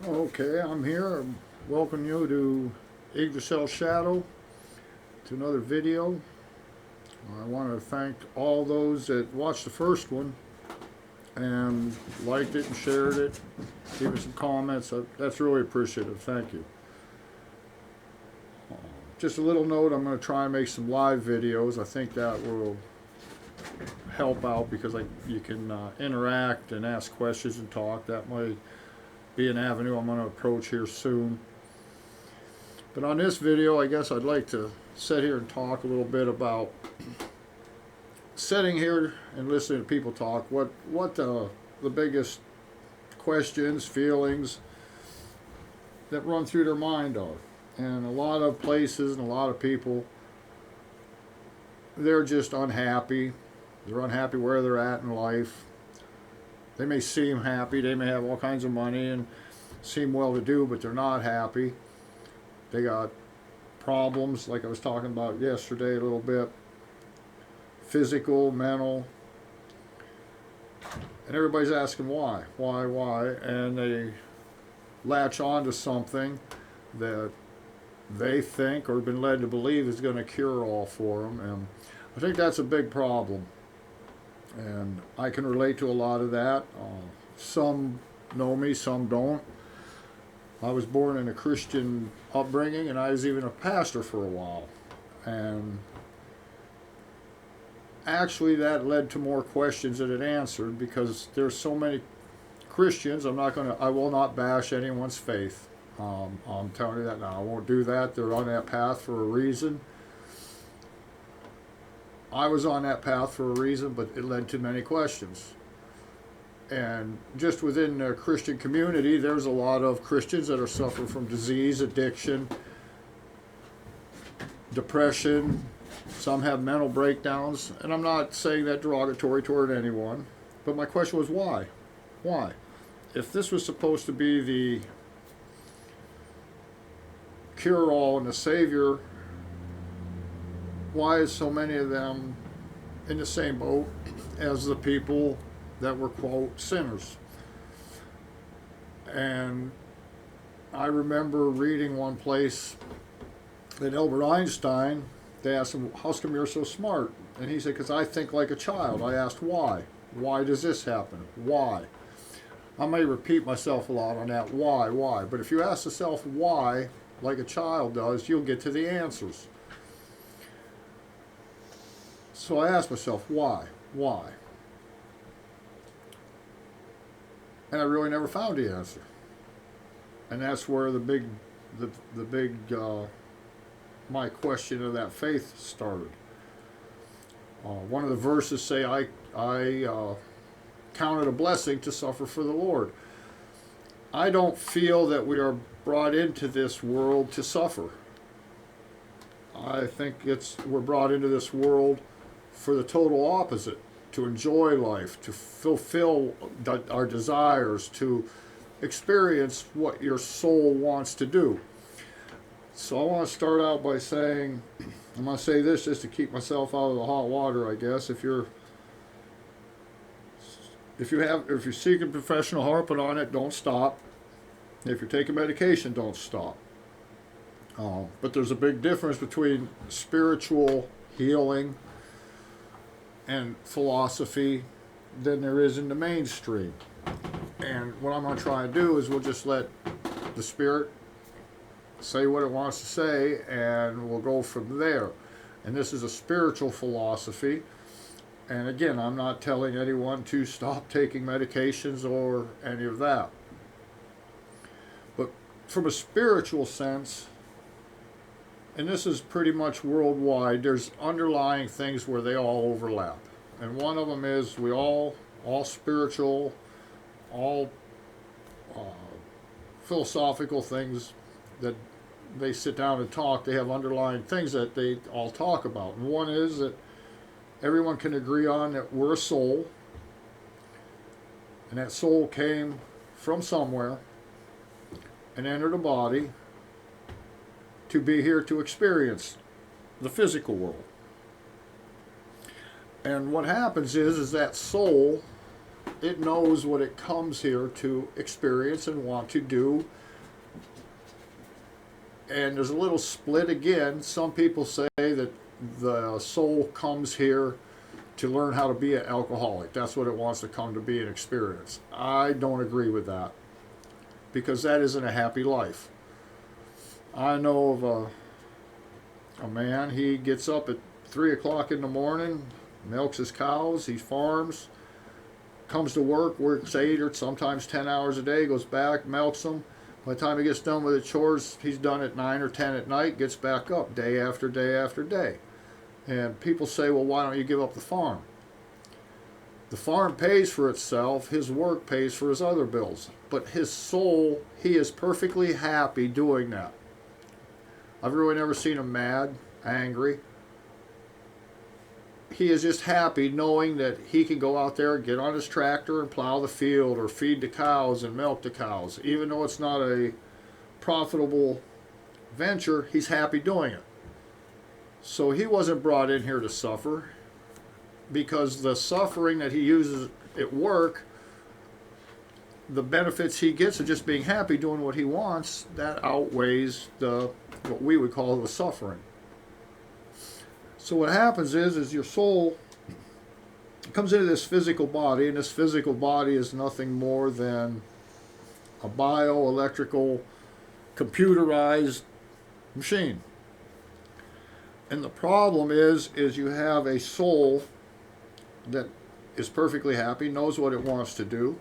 Okay, I'm here. Welcome you to Yggdrasil Shadow, to another video. I want to thank all those that watched the first one and liked it and shared it, gave some comments. That's really appreciative. Thank you. Just a little note, I'm going to try and make some live videos. I think that will help out because you can interact and ask questions and talk. That might be an avenue I'm going to approach here soon. But on this video, I guess I'd like to sit here and talk a little bit about sitting here and listening to people talk. What the biggest questions, feelings that run through their mind are. And a lot of places and a lot of people, they're just unhappy. They're unhappy where they're at in life. They may seem happy. They may have all kinds of money and seem well to do, but they're not happy. They got problems, like I was talking about yesterday a little bit, physical, mental, and everybody's asking why, and they latch on to something that they think or been led to believe is going to cure all for them, and I think that's a big problem, and I can relate to a lot of that. Some know me, some don't. I was born in a Christian upbringing, and I was even a pastor for a while. And actually, that led to more questions than it answered because there's so many Christians. I will not bash anyone's faith. I'm telling you that now. I won't do that. They're on that path for a reason. I was on that path for a reason, but it led to many questions. And just within the Christian community, there's a lot of Christians that are suffering from disease, addiction, depression. Some have mental breakdowns. And I'm not saying that derogatory toward anyone. But my question was why? Why? If this was supposed to be the cure-all and the savior, why is so many of them in the same boat as the people that were, quote, sinners? And I remember reading one place that Albert Einstein, they asked him, how come you're so smart? And he said, because I think like a child. I asked why. Why does this happen? Why? I may repeat myself a lot on that why. But if you ask yourself why, like a child does, you'll get to the answers. So I asked myself, why? And I really never found the answer. And that's where the big my question of that faith started. One of the verses say, I count it a blessing to suffer for the Lord. I don't feel that we are brought into this world to suffer. I think we're brought into this world for the total opposite, to enjoy life, to fulfill our desires, to experience what your soul wants to do. So I want to start out by saying, I'm going to say this just to keep myself out of the hot water, I guess. If you're seeking professional help on it, don't stop. If you're taking medication, don't stop. But there's a big difference between spiritual healing and philosophy than there is in the mainstream. And what I'm going to try and do is we'll just let the Spirit say what it wants to say, and we'll go from there. And this is a spiritual philosophy. And again, I'm not telling anyone to stop taking medications or any of that. But from a spiritual sense, and this is pretty much worldwide, there's underlying things where they all overlap. And one of them is we all spiritual, all philosophical things that they sit down and talk, they have underlying things that they all talk about. And one is that everyone can agree on that we're a soul, and that soul came from somewhere and entered a body to be here to experience the physical world. And what happens is that soul it knows what it comes here to experience and want to do. And there's a little split again. Some people say that the soul comes here to learn how to be an alcoholic. That's what it wants to come to be and experience. I don't agree with that, because that isn't a happy life. I know of a man, he gets up at 3 o'clock in the morning, milks his cows, he farms, comes to work, works 8 or sometimes 10 hours a day, goes back, milks them. By the time he gets done with the chores, he's done at 9 or 10 at night, gets back up day after day after day. And people say, well, why don't you give up the farm? The farm pays for itself, his work pays for his other bills. But his soul, he is perfectly happy doing that. I've really never seen him mad, angry. He is just happy knowing that he can go out there, get on his tractor and plow the field or feed the cows and milk the cows. Even though it's not a profitable venture, he's happy doing it. So he wasn't brought in here to suffer, because the suffering that he uses at work, the benefits he gets of just being happy doing what he wants, that outweighs what we would call the suffering. So what happens is your soul comes into this physical body, and this physical body is nothing more than a bioelectrical, computerized machine. And the problem is you have a soul that is perfectly happy, knows what it wants to do,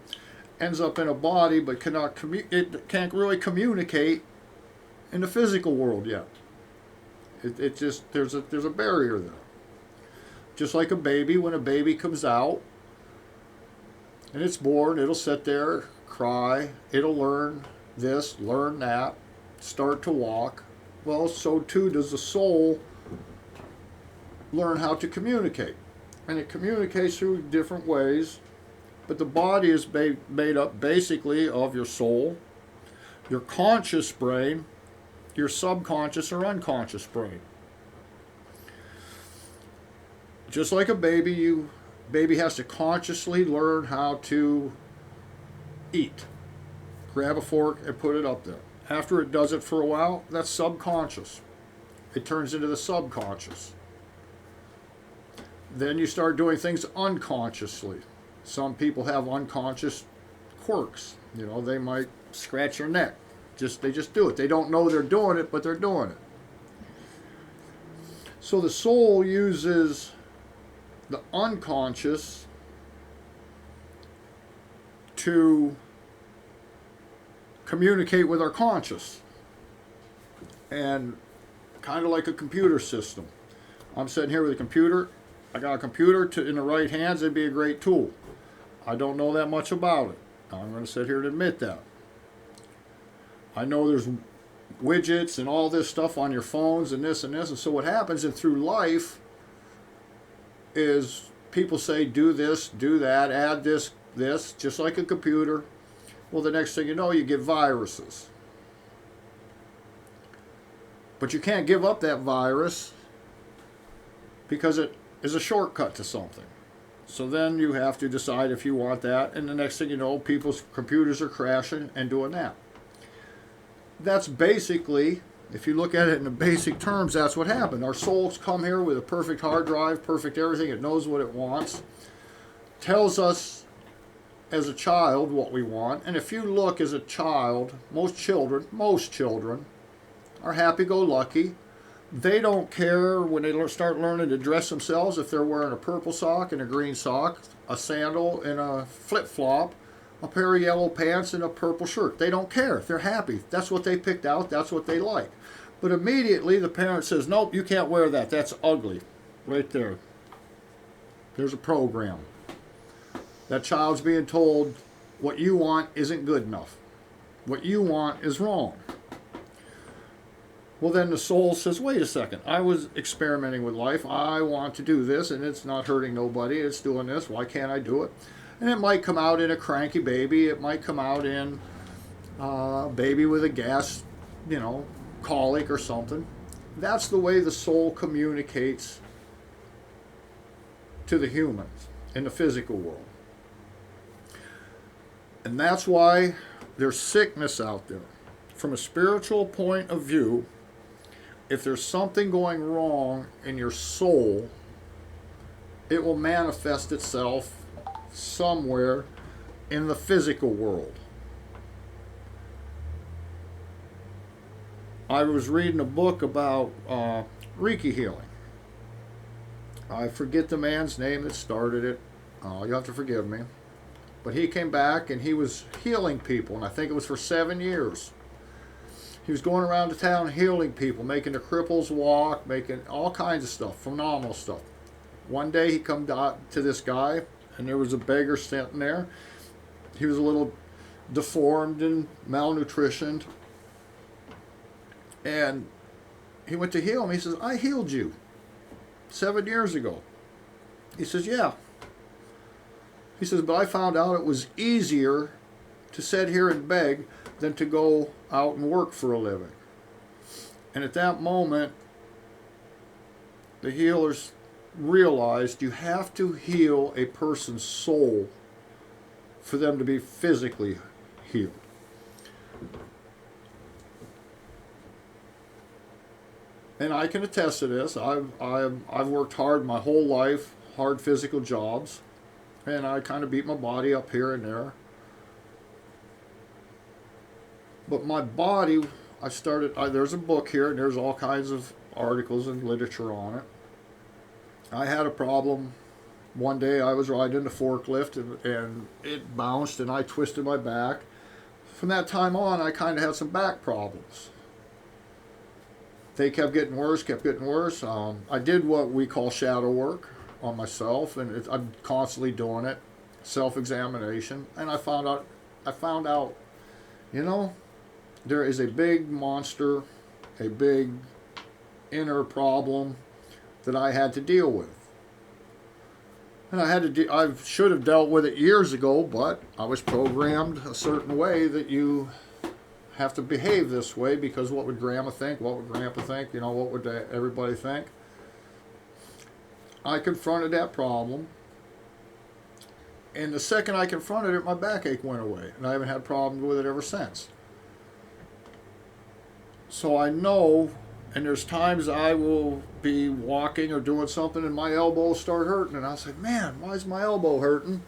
ends up in a body, but it can't really communicate in the physical world yet. It just, there's a barrier there. Just like a baby, when a baby comes out and it's born, it'll sit there, cry, it'll learn this, learn that, start to walk. Well, so too does the soul learn how to communicate. And it communicates through different ways, but the body is made up basically of your soul, your conscious brain, your subconscious or unconscious brain. Just like a baby, baby has to consciously learn how to eat. Grab a fork and put it up there. After it does it for a while, that's subconscious. It turns into the subconscious. Then you start doing things unconsciously. Some people have unconscious quirks. You know, they might scratch their neck. They just do it. They don't know they're doing it, but they're doing it. So the soul uses the unconscious to communicate with our conscious. And kind of like a computer system. I'm sitting here with a computer. I got a computer in the right hands, it'd be a great tool. I don't know that much about it. I'm going to sit here and admit that. I know there's widgets and all this stuff on your phones and this and this. And so what happens through life is people say, do this, do that, add this, just like a computer. Well, the next thing you know, you get viruses. But you can't give up that virus because it is a shortcut to something. So then you have to decide if you want that, and the next thing you know, people's computers are crashing and doing that. That's basically, if you look at it in the basic terms, that's what happened. Our souls come here with a perfect hard drive, perfect everything. It knows what it wants, tells us as a child what we want. And if you look as a child, most children are happy-go-lucky. They don't care when they start learning to dress themselves if they're wearing a purple sock and a green sock, a sandal and a flip-flop, a pair of yellow pants and a purple shirt. They don't care. They're happy. That's what they picked out. That's what they like. But immediately the parent says, nope, you can't wear that. That's ugly. Right there. There's a program. That child's being told what you want isn't good enough. What you want is wrong. Well, then the soul says, wait a second, I was experimenting with life. I want to do this, and it's not hurting nobody. It's doing this. Why can't I do it? And it might come out in a cranky baby. It might come out in a baby with a gas, colic or something. That's the way the soul communicates to the humans in the physical world. And that's why there's sickness out there. From a spiritual point of view, if there's something going wrong in your soul, it will manifest itself somewhere in the physical world. I was reading a book about Reiki healing. I forget the man's name that started it. You have to forgive me. But he came back and he was healing people, and I think it was for 7 years. He was going around the town healing people, making the cripples walk, making all kinds of stuff, phenomenal stuff. One day he come to this guy, and there was a beggar sitting there. He was a little deformed and malnutritioned. And he went to heal him. He says, I healed you 7 years ago. He says, yeah. He says, but I found out it was easier to sit here and beg than to go out and work for a living. And at that moment, the healers realized you have to heal a person's soul for them to be physically healed. And I can attest to this. I've worked hard my whole life, hard physical jobs, and I kind of beat my body up here and there. But my body, there's a book here, and there's all kinds of articles and literature on it. I had a problem. One day I was riding the forklift, and it bounced, and I twisted my back. From that time on, I kind of had some back problems. They kept getting worse. I did what we call shadow work on myself, and I'm constantly doing it, self-examination, and I found out, there is a big monster, a big inner problem that I had to deal with. And I should have dealt with it years ago, but I was programmed a certain way that you have to behave this way because what would Grandma think? What would Grandpa think? What would everybody think? I confronted that problem, and the second I confronted it, my backache went away, and I haven't had problems with it ever since. So I know, and there's times I will be walking or doing something and my elbow will start hurting, and I'll say, man, why is my elbow hurting?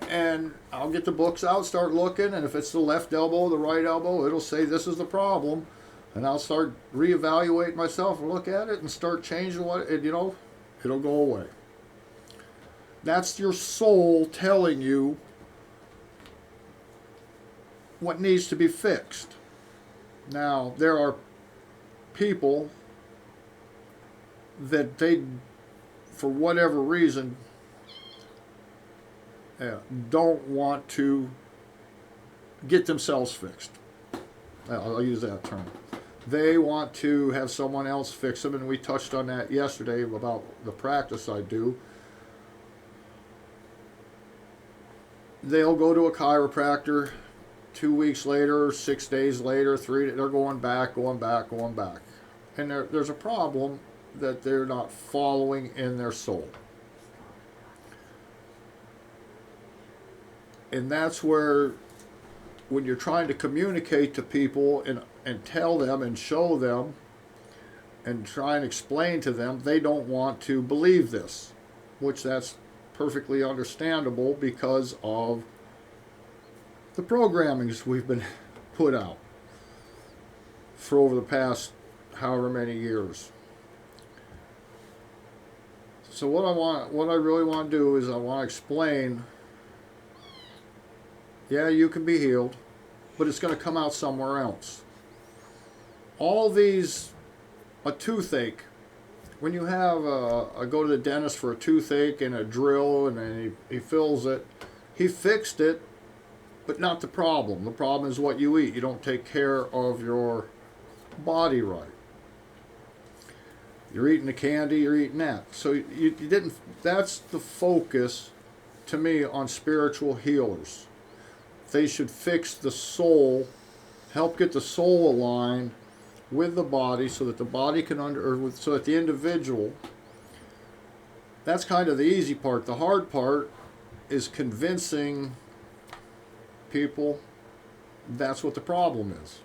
And I'll get the books out, start looking, and if it's the left elbow, the right elbow, it'll say this is the problem. And I'll start reevaluating myself and look at it and start changing it'll go away. That's your soul telling you what needs to be fixed. Now, there are people that for whatever reason, don't want to get themselves fixed. I'll use that term. They want to have someone else fix them, and we touched on that yesterday about the practice I do. They'll go to a chiropractor 2 weeks later, 6 days later, they're going back. And there's a problem that they're not following in their soul. And that's where, when you're trying to communicate to people and tell them and show them and try and explain to them, they don't want to believe this, which that's perfectly understandable because of the programmings we've been put out for over the past however many years. So what I really want to do is I want to explain, yeah, you can be healed, but it's going to come out somewhere else. All these, a toothache, when you have I go to the dentist for a toothache and a drill, and then he fills it, he fixed it, but not the problem. The problem is what you eat. You don't take care of your body right. You're eating the candy, you're eating that. So you didn't, that's the focus to me on spiritual healers. They should fix the soul, help get the soul aligned with the body so that the body can so that the individual, that's kind of the easy part. The hard part is convincing people, that's what the problem is.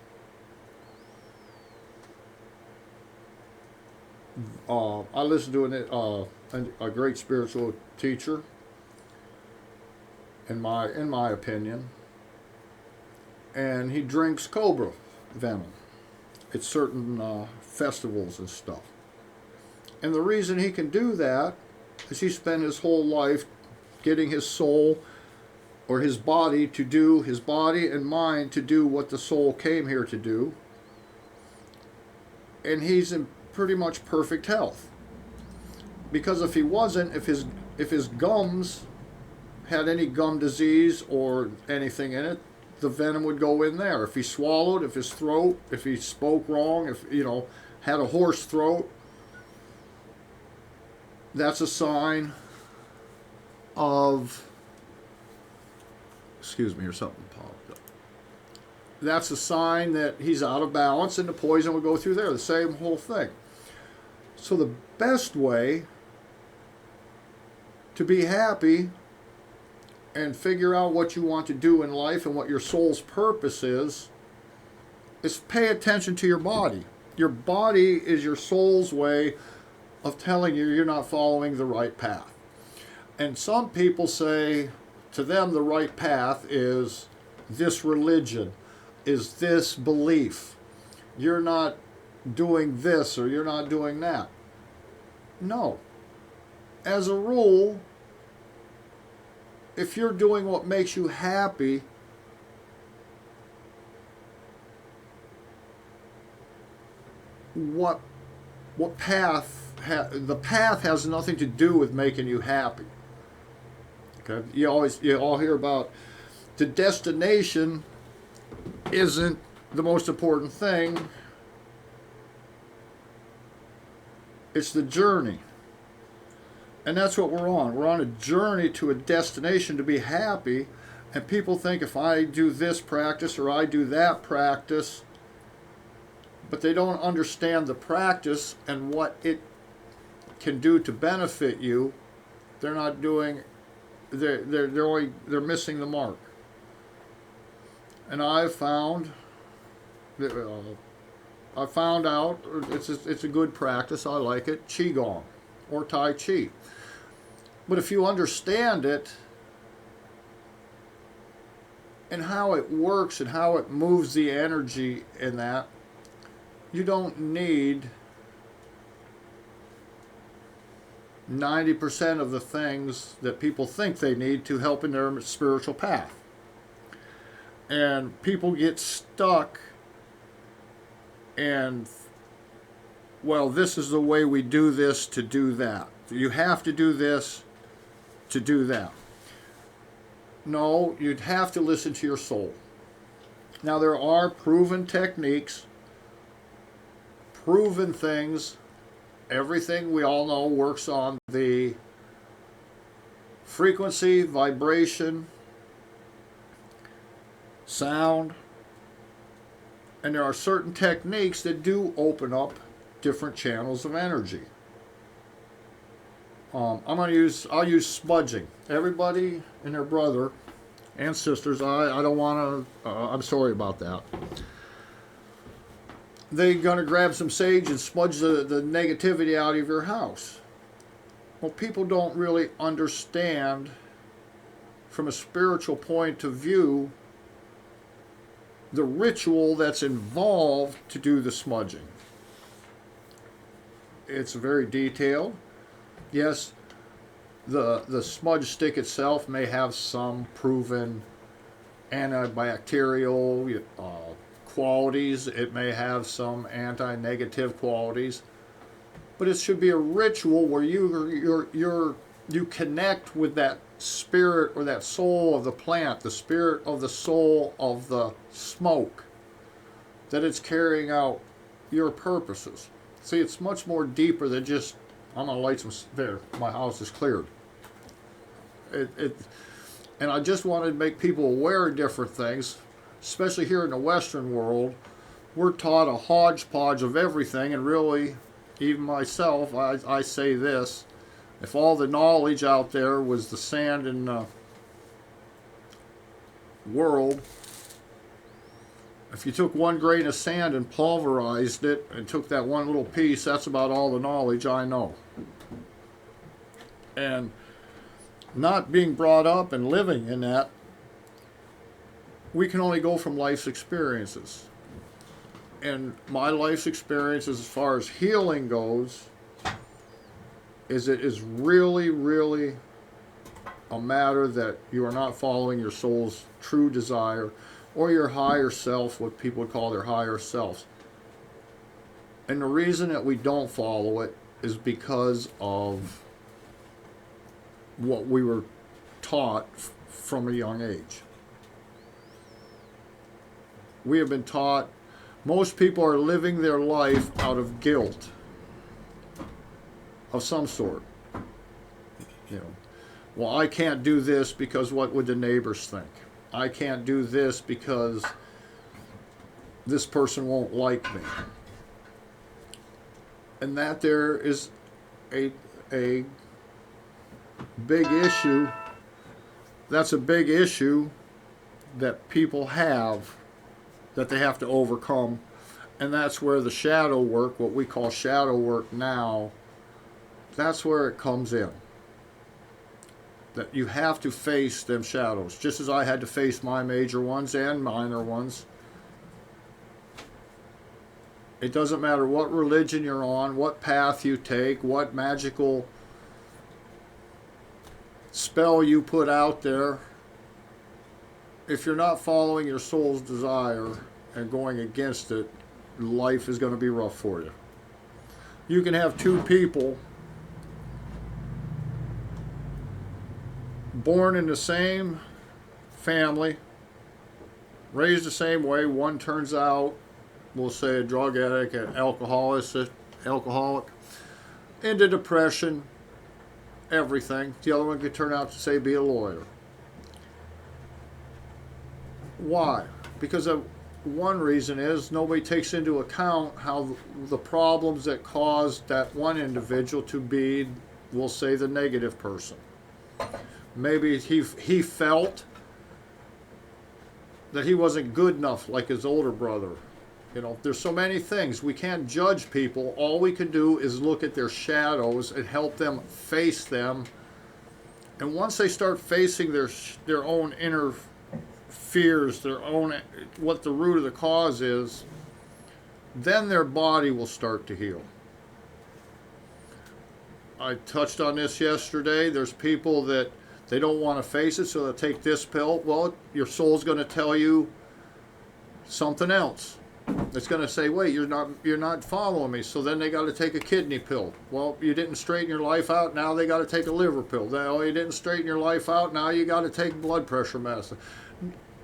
I listened to a great spiritual teacher, in my opinion, and he drinks cobra venom at certain festivals and stuff. And the reason he can do that is he spent his whole life getting his soul or his body and mind to do what the soul came here to do. And he's in pretty much perfect health. Because if he wasn't, if his gums had any gum disease or anything in it, the venom would go in there. If he swallowed, if his throat, if he spoke wrong, if had a hoarse throat, that's a sign of, excuse me, or something popped up. That's a sign that he's out of balance, and the poison would go through there. The same whole thing. So the best way to be happy and figure out what you want to do in life and what your soul's purpose is pay attention to your body. Your body is your soul's way of telling you you're not following the right path. And some people say to them the right path is this religion, is this belief. You're not doing this or you're not doing that. No. As a rule, if you're doing what makes you happy, the path has nothing to do with making you happy. Okay, you all hear about the destination isn't the most important thing. It's the journey. And that's what we're on. We're on a journey to a destination to be happy. And people think if I do this practice or I do that practice, but they don't understand the practice and what it can do to benefit you, they're not doing, they're missing the mark. And I've found out it's a good practice. I like it. Qigong or Tai Chi. But if you understand it and how it works and how it moves the energy in that, you don't need 90% of the things that people think they need to help in their spiritual path. And people get stuck and, well, this is the way we do this to do that. You have to do this to do that. No, you'd have to listen to your soul. Now, there are proven techniques, proven things. Everything we all know works on the frequency, vibration, sound, and there are certain techniques that do open up different channels of energy. I'll use smudging. Everybody and their brother and sisters, I don't want to, I'm sorry about that. They're going to grab some sage and smudge the negativity out of your house. Well, people don't really understand from a spiritual point of view the ritual that's involved to do the smudging. It's very detailed. Yes, the smudge stick itself may have some proven antibacterial qualities. It may have some anti-negative qualities, but it should be a ritual where you connect with that spirit or that soul of the plant, the spirit of the soul of the smoke, that it's carrying out your purposes. See, it's much more deeper than just, I'm going to light some, there, my house is cleared. And I just wanted to make people aware of different things, especially here in the Western world. We're taught a hodgepodge of everything, and really, even myself, I say this, if all the knowledge out there was the sand world, if you took one grain of sand and pulverized it and took that one little piece, that's about all the knowledge I know. And not being brought up and living in that, we can only go from life's experiences. And my life's experiences as far as healing goes is it is really, really a matter that you are not following your soul's true desire or your higher self, what people would call their higher selves. And the reason that we don't follow it is because of what we were taught from a young age. We have been taught, most people are living their life out of guilt of some sort. You know, well, I can't do this because what would the neighbors think? I can't do this because this person won't like me. And that there is a big issue. That's a big issue that people have that they have to overcome. And that's where the shadow work, what we call shadow work now, that's where it comes in. That you have to face them shadows, just as I had to face my major ones and minor ones. It doesn't matter what religion you're on, what path you take, what magical spell you put out there. If you're not following your soul's desire and going against it, life is going to be rough for you. You can have two people born in the same family, raised the same way. One turns out, we'll say, a drug addict, an alcoholic, into depression, everything. The other one could turn out to, say, be a lawyer. Why? Because one reason is nobody takes into account how the problems that caused that one individual to be, we'll say, the negative person. Maybe he felt that he wasn't good enough like his older brother. You know, there's so many things. We can't judge people. All we can do is look at their shadows and help them face them. And once they start facing their own inner fears, their own, what the root of the cause is, then their body will start to heal. I touched on this yesterday. There's people that they don't want to face it, so they'll take this pill. Well, your soul's going to tell you something else. It's going to say, wait, you're not following me. So then they got to take a kidney pill. Well, you didn't straighten your life out. Now they got to take a liver pill. Oh, you didn't straighten your life out. Now you got to take blood pressure medicine.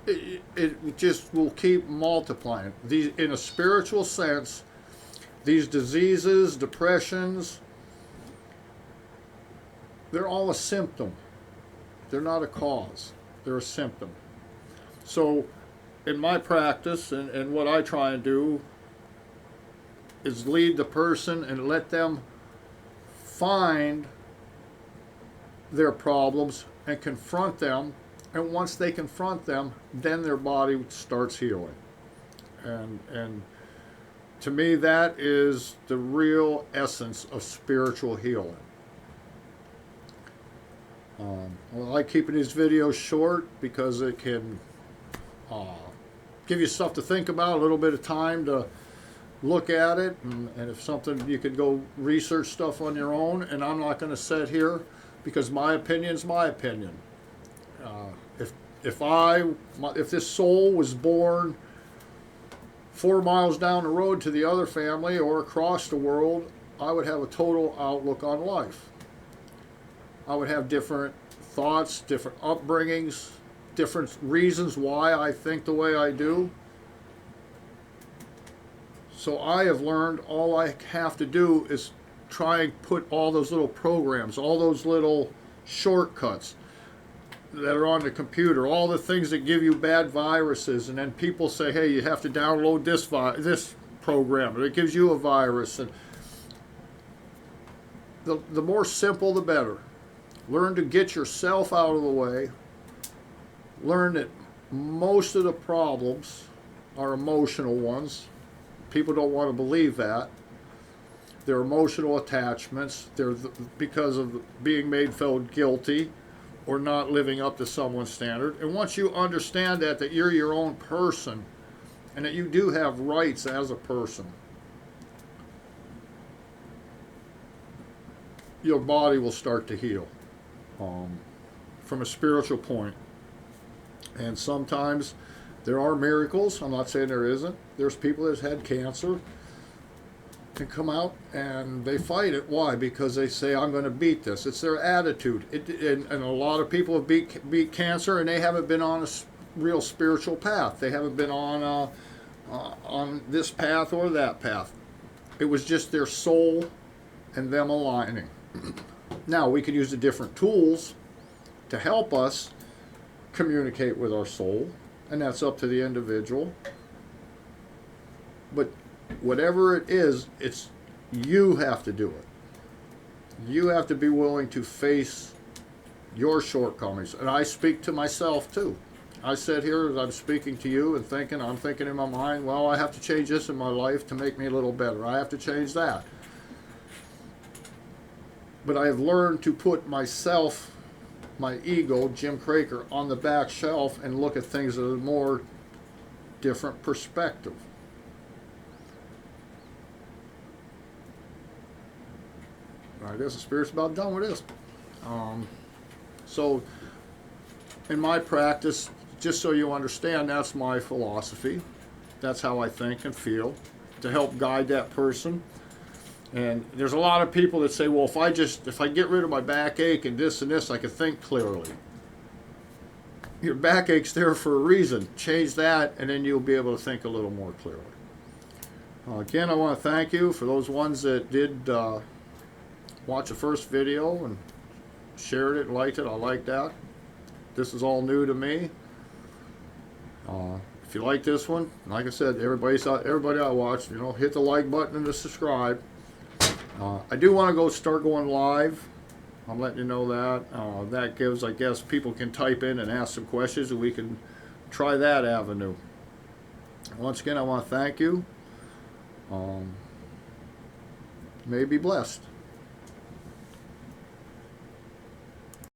It just will keep multiplying. These, in a spiritual sense, these diseases, depressions, they're all a symptom. They're not a cause. They're a symptom. So in my practice and what I try and do is lead the person and let them find their problems and confront them. And once they confront them, then their body starts healing. And to me, that is the real essence of spiritual healing. I like keeping these videos short because it can give you stuff to think about, a little bit of time to look at it, and if something, you could go research stuff on your own. And I'm not going to sit here because my opinion is my opinion. If this soul was born 4 miles down the road to the other family or across the world, I would have a total outlook on life. I would have different thoughts, different upbringings, different reasons why I think the way I do. So I have learned all I have to do is try and put all those little programs, all those little shortcuts that are on the computer, all the things that give you bad viruses, and then people say, hey, you have to download this program, and it gives you a virus. And the more simple, the better. Learn to get yourself out of the way. Learn that most of the problems are emotional ones. People don't want to believe that. They're emotional attachments. They're because of being made felt guilty or not living up to someone's standard. And once you understand that you're your own person and that you do have rights as a person, your body will start to heal from a spiritual point. And sometimes there are miracles. I'm not saying there isn't. There's people that's had cancer and come out and they fight it. Why? Because they say, I'm going to beat this. It's their attitude. And a lot of people have beat cancer and they haven't been on a real spiritual path. They haven't been on this path or that path. It was just their soul and them aligning. Now, we could use the different tools to help us communicate with our soul, and that's up to the individual. But whatever it is, it's you have to do it. You have to be willing to face your shortcomings. And I speak to myself too. I sit here as I'm speaking to you and I'm thinking in my mind, well, I have to change this in my life to make me a little better. I have to change that. But I have learned to put myself, my ego, Jim Craker, on the back shelf and look at things at a more different perspective. I guess the Spirit's about done with this. So, in my practice, just so you understand, that's my philosophy. That's how I think and feel, to help guide that person. And there's a lot of people that say, well, if I get rid of my backache and this, I can think clearly. Your backache's there for a reason. Change that, and then you'll be able to think a little more clearly. Again, I want to thank you for those ones that did watch the first video and shared it and liked it. I like that. This is all new to me. If you like this one, like I said, everybody I watch, hit the like button and the subscribe. I do want to start going live. I'm letting you know that. That gives, I guess, people can type in and ask some questions, and we can try that avenue. Once again, I want to thank you. May be blessed.